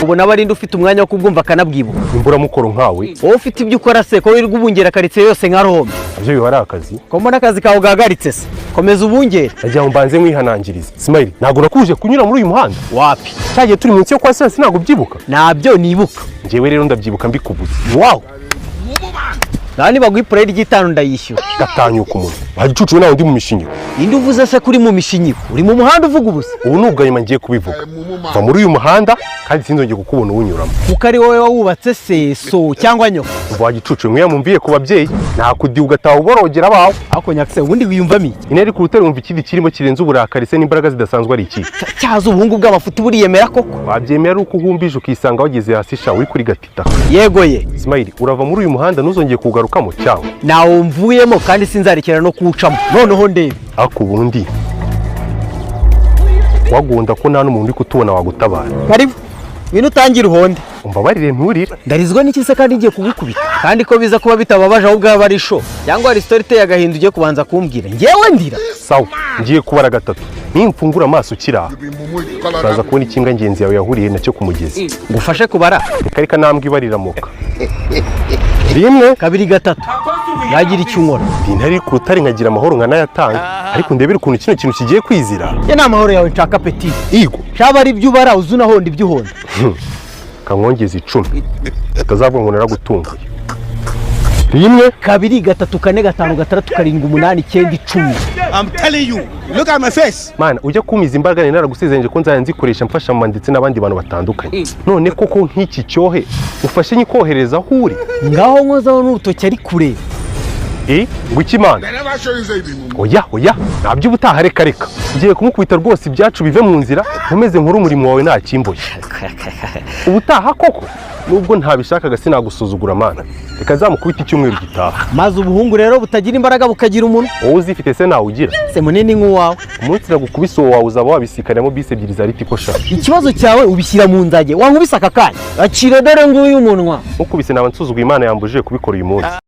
ubona abarinde ufite umwanya wo kubwumva akanabwibuka. Imbura mukoro nkawe. Wowe ufite ibyo ukora se ko wirirwa ubungera karitsiye yose nka Roma. Avyo bihari akazi. Ko mbona akazi kawe gahagaritse se. Komeza ubungere. Ajya mbanze mwihanangiriza. Smile, ntago nakuje kunyura muri uyu muhanda. Wapi? Cyagiye turi munsi yo kwa Sasa ntago byibuka. Nabyo nibuka. Njyewe rero ndabyibuka mbikubuze. Wow. Nani bagwi play y'itanu ndayishyura. Gatanyuka umuntu. Bagicucu nawe ndi mu mishinyo. Indi uvuze se kuri mu mishinyo. Uri mu muhanda uvuga ubusa. Ubu nubwo nyuma ngiye kubivuga. Va muri uyu muhanda kandi sinzongeye kukubona uwunyuramo. Kuko ari wowe wubatse se so cyangwa nyoko. Umva gicucu mwe yamumviye ku babyeyi nta kudi ugataha uborogera bawe. Ako nyakse ubundi wiyumvami. Ineri ku rutare umva ikindi kirimo kirenze uburakari se n'imbaraga zidasanzwe ari iki. Cyazo ubuhungu bw'amafuti buriyemera koko. Babyemera uko uhumbije ukisanga wageze hasi sha uri kuri gatita. Yego ye. Smile, urava muri uyu muhanda nuzongeye kugarukamo cyangwa. Nawo mvuyemo kandi sinzarekera no kuwucamo. Noneho ndebe. Ako ubundi wagunda ko nta n'umuntu uri kutubona wagutabara. Karibu. Wino utangira uhonde. Umbabarire nturire. Ndarizwa n'iki se kandi ngiye kugukubita. Kandi ko biza kuba bitababaje ahubwo aba ari sho. Cyangwa ari story te yagahinda ugiye kubanza kumbwira. Ngewe ndira. Sawa, ngiye kubara gatatu. Nimfungura amaso ukira. Uraza kubona ikimbwa ngenzi yawe yahuriye nacyo kumugezi. Ngufashe kubara. Karika nambwe ibariramuka. Rimwe, kabiri, gatatu. Yagira icyunkora. Ntari ku rutare nkagira amahoro nkanayatanga. Ariko ndebera ukuntu kino kintu kigiye kwizira. Ye na amahoro yawe nshaka petit. Igo. Shaba ari ibyo ubara uzuna honda ibyo uhonda. Kamwongeza 10. Kazavuga ngo naragutunguye. Rimwe, kabiri, gatatu, kane, gatanu, gatandatu, karindwi, umunani, 9, 10. I'm telling you, look at my face. Man, ujya kumiza imbaraga naragusezenje ko nzikoresha mfasha mama ndetse n'abandi bantu batandukanye. None koko nk'iki cyohe ufashe nyikohereza huri. Ngaho nkozaho n'urutoki ari kure. Ngwiki mana. Oya, nabyo ubutaha reka. Ngiye kumukubita rwose ibyacu bive mu nzira, nkomeze nkuru umurimo wawe nta kimboye. Ubutaha koko nubwo ntabishakaga sinagusuzugura mana. Reka zamukubita icyumweru gitaha. Maze ubuhungu rero butagira imbaraga bukagira umuntu. Wowe uzifite se nawe ugira. Se munini nk'uwawe. Umunsi nagukubise wawe uzaba wabisikanamo bise ebyiri za ritiko sha. Ikibazo cyawe ubishyira mu nzage. Wankubise aka kanya. Acire dore nguyu umunwa. Ukubise nawe nsuzuguye Imana yambujije kubikora uyu munsi.